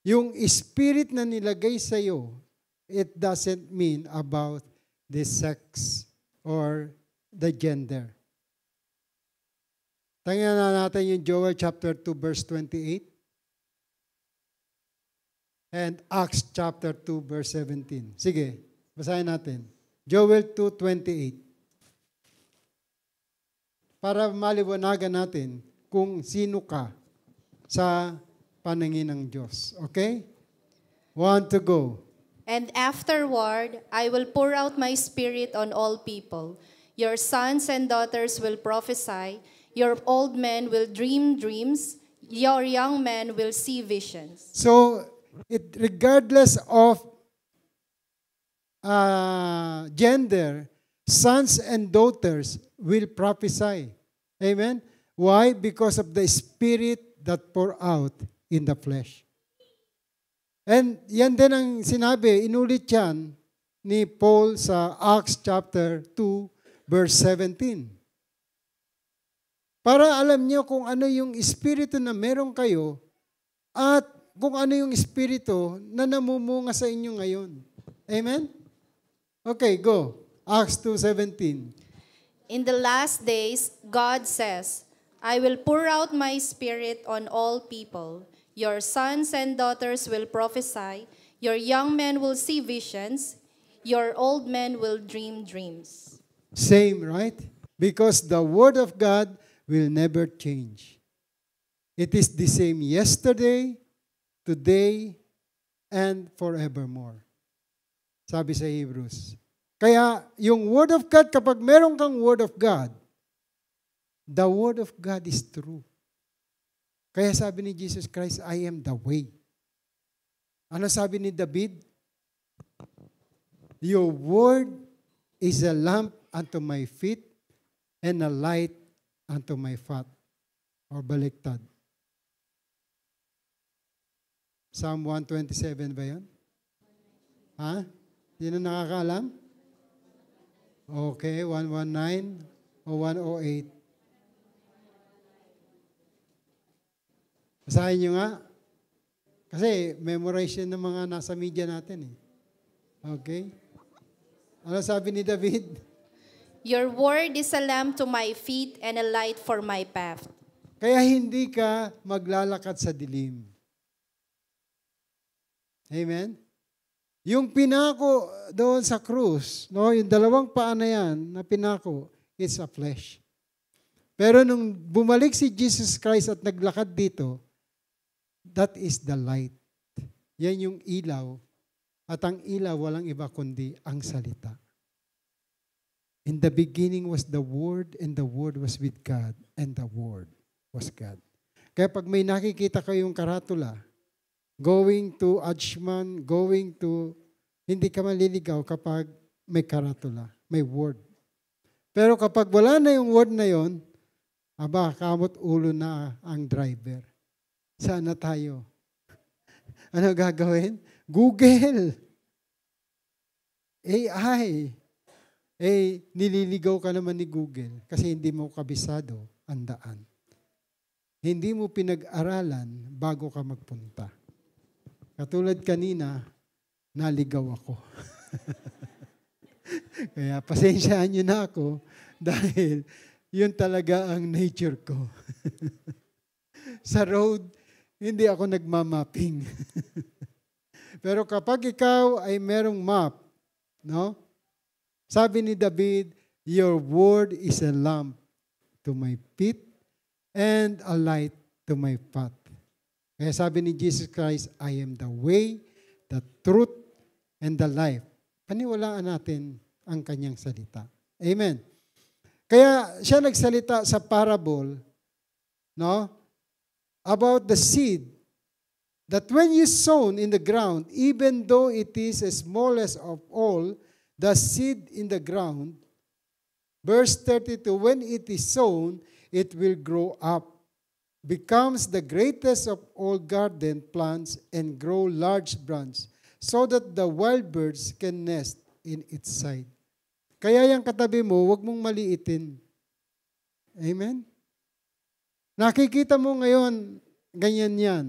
Yung spirit na nilagay sa iyo, it doesn't mean about the sex or the gender. Tingnan na natin yung Joel chapter 2 verse 28 and Acts chapter 2 verse 17. Sige, basahin natin. Joel 2:28. Para maliwanagan natin kung sino ka sa paningin ng Diyos. Okay? 1 to go. And afterward, I will pour out my spirit on all people. Your sons and daughters will prophesy. Your old men will dream dreams. Your young men will see visions. So, regardless of gender, sons and daughters will prophesy. Amen? Why? Because of the spirit that pour out in the flesh. And yan din ang sinabi, inulit yan ni Paul sa Acts chapter 2 verse 17. Para alam niyo kung ano yung espiritu na meron kayo at kung ano yung espiritu na namumunga sa inyo ngayon. Amen? Okay, go. Acts 2:17. In the last days, God says, I will pour out my spirit on all people. Your sons and daughters will prophesy. Your young men will see visions. Your old men will dream dreams. Same, right? Because the word of God will never change. It is the same yesterday, today, and forevermore. Sabi sa Hebrews. Kaya yung word of God, kapag meron kang word of God, the word of God is true. Kaya sabi ni Jesus Christ, I am the way. Ano sabi ni David? Your word is a lamp unto my feet and a light unto my path. Or baliktad. Psalm 127 ba yun? Ha? Sino nakakaalam? Okay, 119 o 108. Basahin nyo nga. Kasi memorization ng mga nasa media natin eh. Okay? Ano sabi ni David? Your word is a lamp to my feet and a light for my path. Kaya hindi ka maglalakad sa dilim. Amen? Yung pinako doon sa krus, no, yung dalawang paa na yan na pinako, it's a flesh. Pero nung bumalik si Jesus Christ at naglakad dito, that is the light. Yan yung ilaw. At ang ilaw, walang iba kundi ang salita. In the beginning was the Word, and the Word was with God, and the Word was God. Kaya pag may nakikita kayong karatula, going to Ajman, going to, hindi ka maliligaw kapag may karatula, may Word. Pero kapag wala na yung Word na yon, aba, kamot ulo na ang driver. Saan na tayo? Ano gagawin? Google. AI. Nililigaw ka naman ni Google kasi hindi mo kabisado ang daan. Hindi mo pinag-aralan bago ka magpunta. Katulad kanina, naligaw ako. Kaya pasensyaan niyo na ako dahil yun talaga ang nature ko. Sa road, hindi ako nagmamapping. Pero kapag ikaw ay merong map, no? Sabi ni David, your word is a lamp to my feet and a light to my path. Kaya sabi ni Jesus Christ, I am the way, the truth, and the life. Paniwalaan natin ang kanyang salita. Amen. Kaya siya nagsalita sa parable, no? About the seed, that when you sown in the ground, even though it is the smallest of all, the seed in the ground, verse 32, when it is sown, it will grow up, becomes the greatest of all garden plants, and grow large branch, so that the wild birds can nest in its side. Kaya yung katabi mo, huwag mong maliitin. Amen? Nakikita mo ngayon, ganyan yan.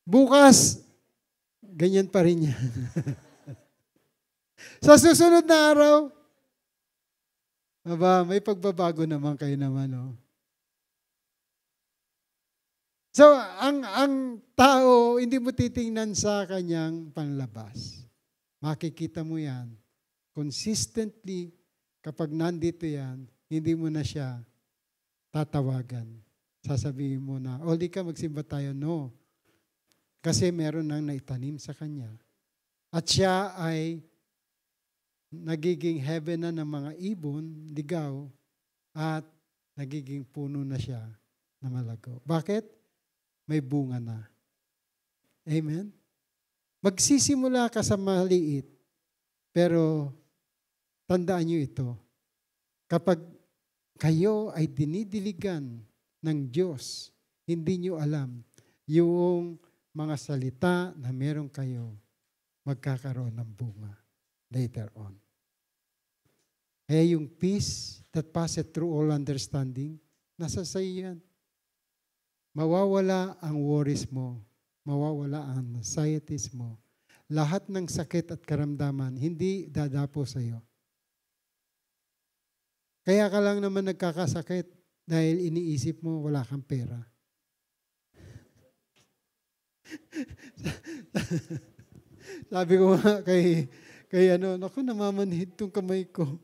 Bukas, ganyan pa rin yan. Sa susunod na araw, aba, may pagbabago naman kayo naman. Oh. So, ang tao, hindi mo titingnan sa kanyang panlabas. Makikita mo yan. Consistently, kapag nandito yan, hindi mo na siya tatawagan. Sasabihin mo na, di ka magsimba tayo. No. Kasi meron nang naitanim sa kanya. At siya ay nagiging heaven na ng mga ibon, ligaw, at nagiging puno na siya na malago. Bakit? May bunga na. Amen? Magsisimula ka sa maliit, pero tandaan nyo ito, kapag kayo ay dinidiligan ng Diyos, hindi nyo alam yung mga salita na meron kayo magkakaroon ng bunga later on. Kaya yung peace that passeth through all understanding, nasa sa'yo yan. Mawawala ang worries mo, mawawala ang anxieties mo. Lahat ng sakit at karamdaman, hindi dadapo sa'yo. Kaya ka lang naman nagkakasakit dahil iniisip mo wala kang pera. Sabi ko nga kay naku, namamanhid tong kamay ko.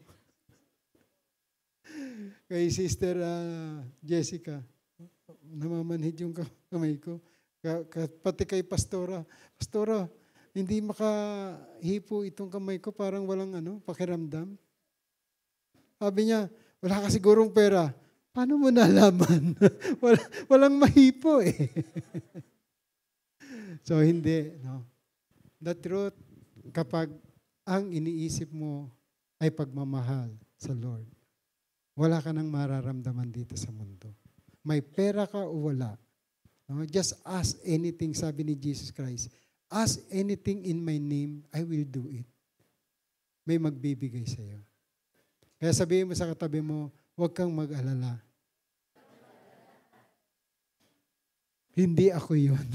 Kay Sister Jessica, namamanhid yung kamay ko. Pati kay Pastora, hindi makahipo itong kamay ko, parang walang pakiramdam. Sabi niya, wala ka sigurong pera. Paano mo nalaman? Walang mahipo eh. So hindi, no. The truth, kapag ang iniisip mo ay pagmamahal sa Lord, wala ka nang mararamdaman dito sa mundo. May pera ka o wala. No? Just ask anything, sabi ni Jesus Christ. Ask anything in my name, I will do it. May magbibigay sa iyo. Kaya sabihin mo sa katabi mo, huwag kang mag-alala. Hindi ako yun.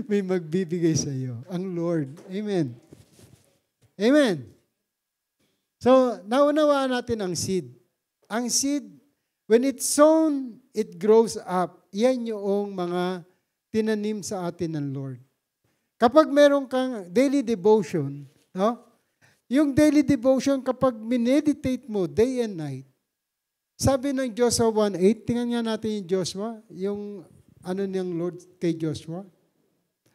May magbibigay sa iyo. Ang Lord. Amen. Amen. So, naunawaan natin ang seed. Ang seed, when it's sown, it grows up. Yan yung mga tinanim sa atin ng Lord. Kapag meron kang daily devotion, no? Yung daily devotion, kapag mineditate mo day and night, sabi ng Joshua 1:8, tingnan nga natin yung Joshua, yung ano niyang Lord kay Joshua.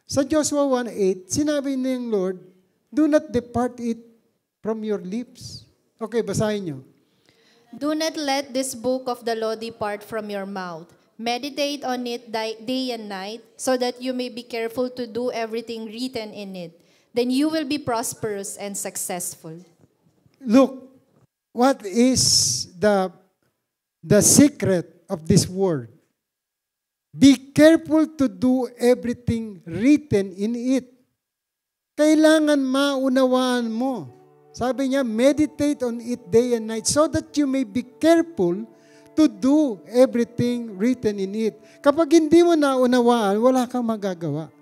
Sa Joshua 1:8, sinabi niyang Lord, do not depart it from your lips. Okay, basahin niyo. Do not let this book of the law depart from your mouth. Meditate on it day and night, so that you may be careful to do everything written in it. Then you will be prosperous and successful. Look, what is the secret of this word? Be careful to do everything written in it. Kailangan maunawaan mo. Sabi niya, meditate on it day and night so that you may be careful to do everything written in it. Kapag hindi mo naunawaan, wala kang magagawa.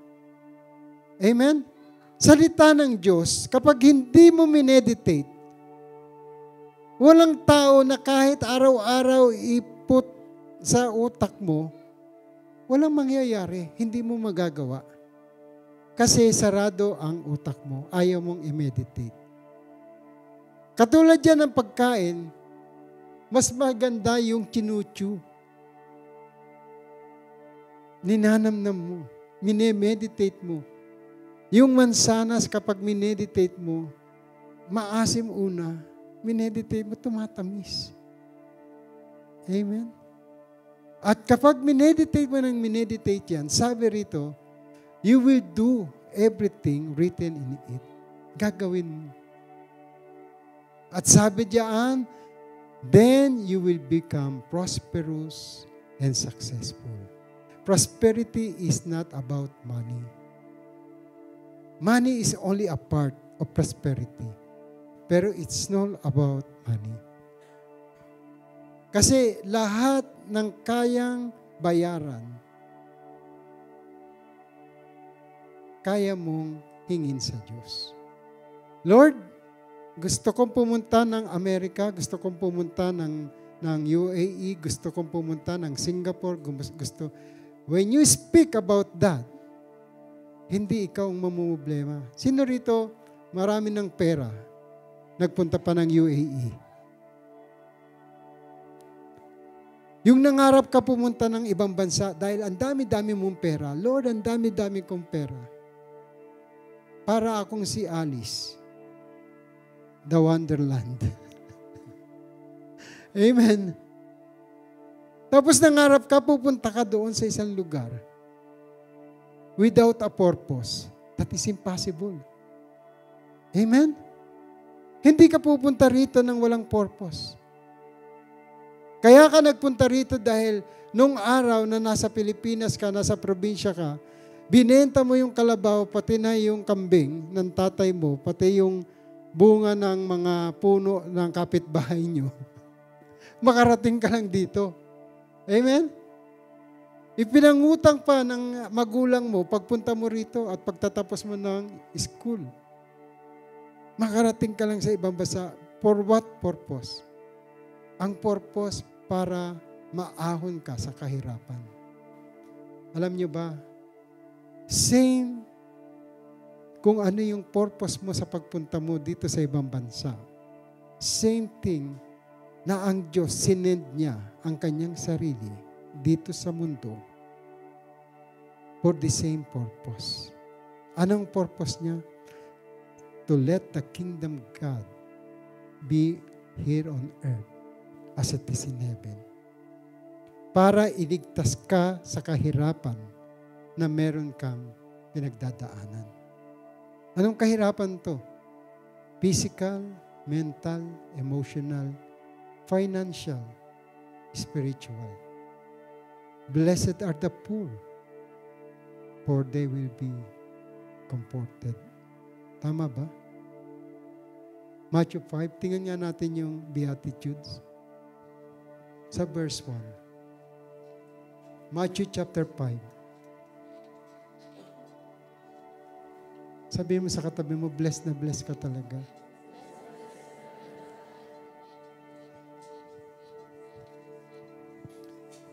Amen? Salita ng Diyos, kapag hindi mo mineditate, walang tao na kahit araw-araw iput sa utak mo, walang mangyayari, hindi mo magagawa. Kasi sarado ang utak mo, ayaw mong i-meditate. Katulad yan ng pagkain, mas maganda yung kinuchu. Ninanamnam mo, minemeditate mo. Yung mansanas, kapag mineditate mo, maasim una, mineditate mo, tumatamis. Amen? At kapag mineditate mo ng mineditate yan, sabi rito, you will do everything written in it. Gagawin mo. At sabi diyan, then you will become prosperous and successful. Prosperity is not about money. Money is only a part of prosperity. Pero it's not about money. Kasi lahat ng kayang bayaran, kaya mong hingin sa Diyos. Lord, gusto kong pumunta ng Amerika, gusto kong pumunta ng UAE, gusto kong pumunta ng Singapore, gusto. When you speak about that, hindi ikaw ang mamumblema. Sino rito, marami ng pera, nagpunta pa ng UAE? Yung nangarap ka pumunta ng ibang bansa dahil ang dami-dami mong pera. Lord, ang dami-dami kong pera. Para akong si Alice. The Wonderland. Amen. Tapos nangarap ka, pupunta ka doon sa isang lugar without a purpose. That is impossible. Amen? Hindi ka pupunta rito ng walang purpose. Kaya ka nagpunta rito dahil nung araw na nasa Pilipinas ka, nasa probinsya ka, binenta mo yung kalabaw, pati na yung kambing ng tatay mo, pati yung bunga ng mga puno ng kapitbahay nyo. Makarating ka lang dito. Amen? Ipinangutang pa ng magulang mo pagpunta mo rito at pagtatapos mo ng school. Makarating ka lang sa ibang bansa. For what purpose? Ang purpose para maahon ka sa kahirapan. Alam nyo ba? Same kung ano yung purpose mo sa pagpunta mo dito sa ibang bansa. Same thing na ang Diyos sinend niya ang kanyang sarili dito sa mundo for the same purpose. Anong purpose niya? To let the kingdom of God be here on earth as it is in heaven. Para iligtas ka sa kahirapan na meron kang pinagdadaanan. Anong kahirapan to? Physical, mental, emotional, financial, spiritual. Blessed are the poor, for they will be comforted. Tama ba? Matthew 5, tingnan nga natin yung Beatitudes. Sa verse 1. Matthew chapter 5. Sabihin mo sa katabi mo, blessed na blessed ka talaga.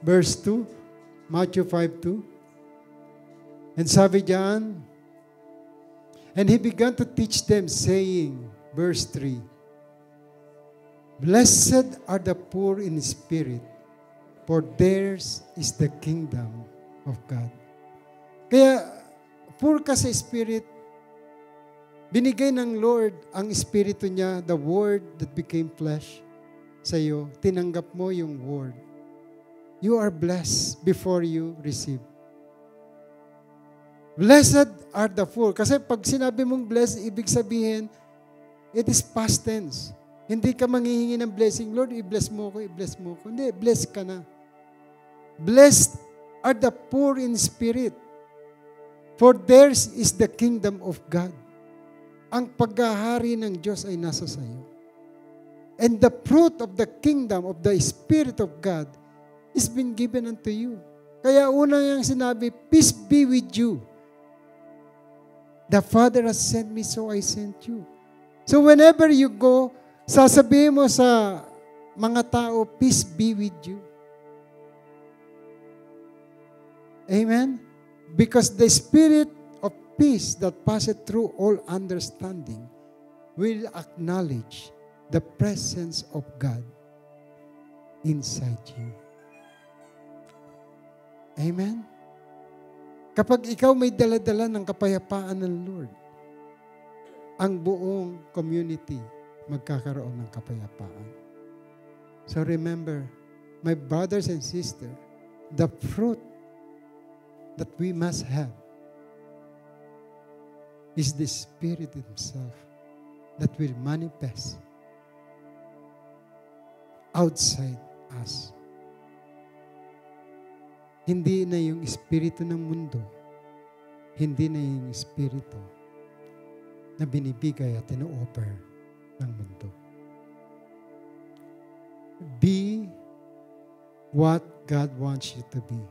Verse 2, Matthew 5:2. And sabi diyan, and he began to teach them, saying, verse 3, blessed are the poor in spirit, for theirs is the kingdom of God. Kaya, poor ka sa spirit, binigay ng Lord ang espiritu niya, the word that became flesh sa iyo. Tinanggap mo yung word. You are blessed before you receive. Blessed are the poor. Kasi pag sinabi mong blessed, ibig sabihin, it is past tense. Hindi ka manghihingi ng blessing. Lord, i-bless mo ko, i-bless mo ko. Hindi, blessed ka na. Blessed are the poor in spirit, for theirs is the kingdom of God. Ang paghahari ng Diyos ay nasa sayo. And the fruit of the kingdom of the Spirit of God is been given unto you. Kaya unang yung sinabi, peace be with you. The Father has sent me, so I sent you. So whenever you go, sasabihin mo sa mga tao, peace be with you. Amen? Because the Spirit of peace that passeth through all understanding will acknowledge the presence of God inside you. Amen? Kapag ikaw may dala-dala ng kapayapaan ng Lord, ang buong community magkakaroon ng kapayapaan. So remember, my brothers and sisters, the fruit that we must have is the Spirit Himself that will manifest outside us. Hindi na yung espiritu ng mundo, hindi na yung espiritu na binibigay at ino-offer ng mundo. Be what God wants you to be.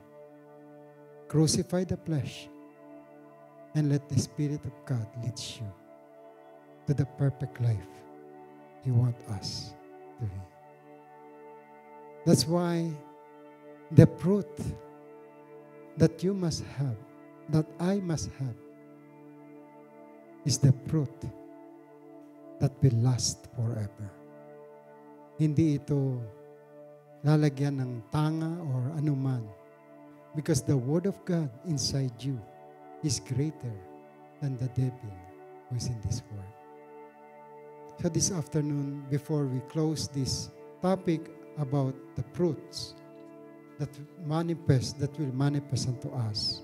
Crucify the flesh and let the Spirit of God lead you to the perfect life He wants us to be. That's why the fruit that you must have, that I must have, is the fruit that will last forever. Hindi ito lalagyan ng tanga or anuman, because the Word of God inside you is greater than the devil who is in this world. So this afternoon, before we close this topic about the fruits that will manifest unto us,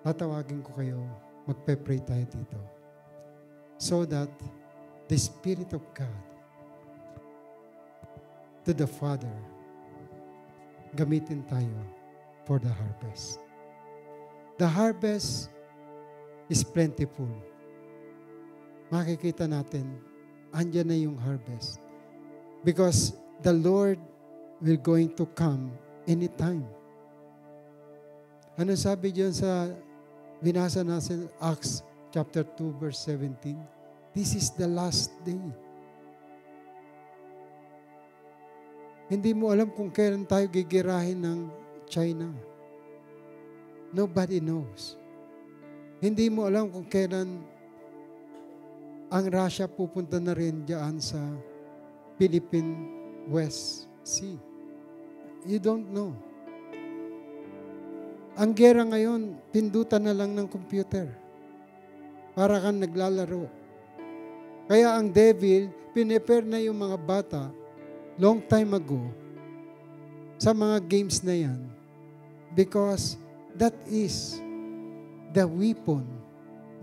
tatawagin ko kayo, magpe-pray tayo dito, so that the Spirit of God to the Father, gamitin tayo for the harvest. The harvest is plentiful. Makikita natin, andyan na yung harvest. Because the Lord will going to come anytime. Ano sabi diyan sa binasa natin, Acts chapter 2 verse 17? This is the last day. Hindi mo alam kung kailan tayo gigirahin ng China. Nobody knows. Hindi mo alam kung kailan ang Russia pupunta na rin diyan sa Philippine West Sea. You don't know. Ang gera ngayon, pindutan na lang ng computer. Para kang naglalaro. Kaya ang devil, pinepare na yung mga bata long time ago sa mga games na yan because that is the weapon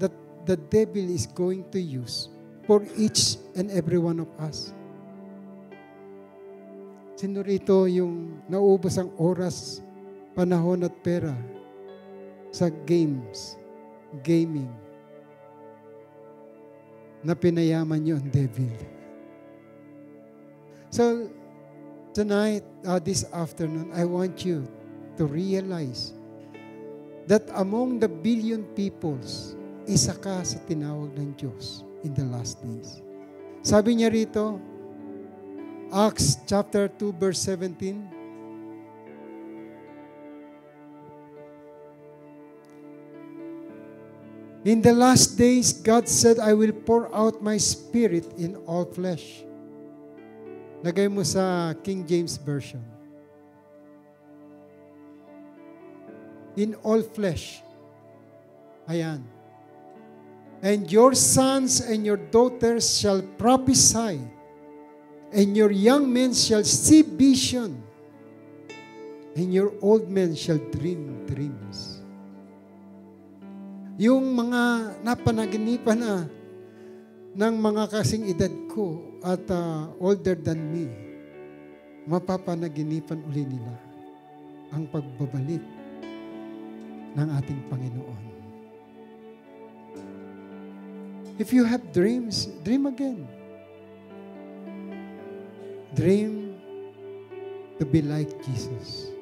that the devil is going to use for each and every one of us. Sino rito yung naubos ang oras, panahon at pera sa gaming, na pinayaman niyo ang devil? So, tonight, this afternoon, I want you to realize that among the billion peoples, isa ka sa tinawag ng Diyos in the last days. Sabi niya rito, Acts chapter 2 verse 17, in the last days, God said, I will pour out my spirit in all flesh. Lagay mo sa King James Version. In all flesh. Ayan. And your sons and your daughters shall prophesy, and your young men shall see vision, and your old men shall dream dreams. Yung mga napanaginipan na ng mga kasing edad ko at older than me, mapapanaginipan uli nila ang pagbabalik ng ating Panginoon. If you have dreams, dream again. Dream to be like Jesus,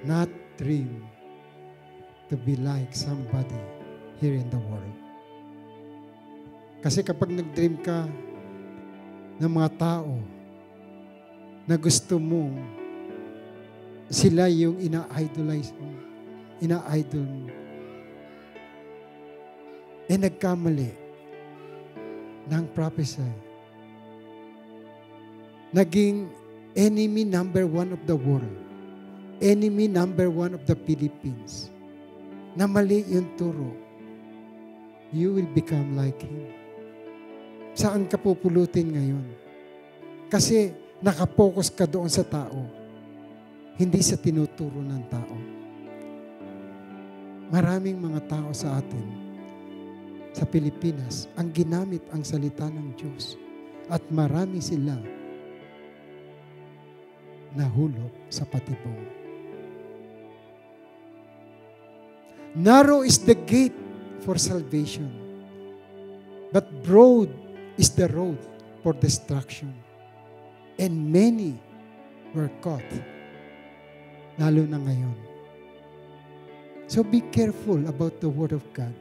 not dream to be like somebody here in the world. Kasi kapag nag-dream ka ng mga tao na gusto mo, sila yung ina-idolize mo, ina-idol mo, nagkamali ng prophecy. Naging enemy number 1 of the world, enemy number 1 of the Philippines, na mali yung turo, you will become like him. Saan ka pupulutin ngayon? Kasi nakapokus ka doon sa tao, hindi sa tinuturo ng tao. Maraming mga tao sa atin, sa Pilipinas, ang ginamit ang salita ng Diyos. At marami sila nahulog sa patibong. Narrow is the gate for salvation, but broad is the road for destruction. And many were caught, lalo na ngayon. So be careful about the Word of God.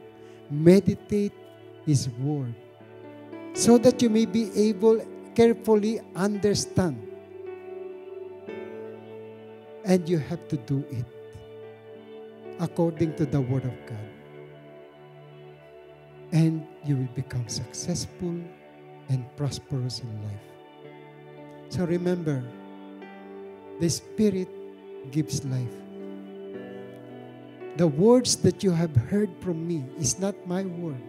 Meditate His Word so that you may be able carefully understand. And you have to do it according to the Word of God. And you will become successful and prosperous in life. So remember, the Spirit gives life. The words that you have heard from me is not my word.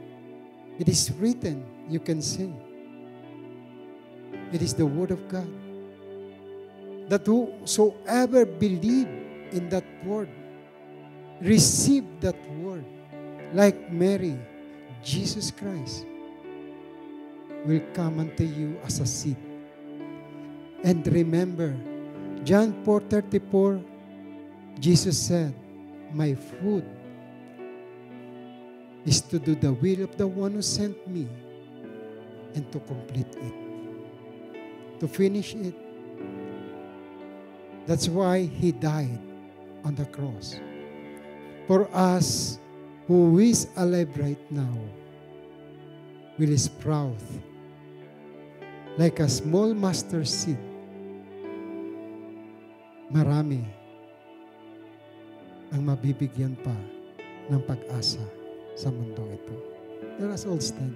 It is written, you can say. It is the Word of God. That whosoever believe in that word, receive that word, like Mary, Jesus Christ will come unto you as a seed. And remember, John 4:34, Jesus said, my food is to do the will of the one who sent me and to complete it, to finish it. That's why He died on the cross. For us who is alive right now will sprout like a small mustard seed. Marami ang mabibigyan pa ng pag-asa sa mundong ito. Let us all stand.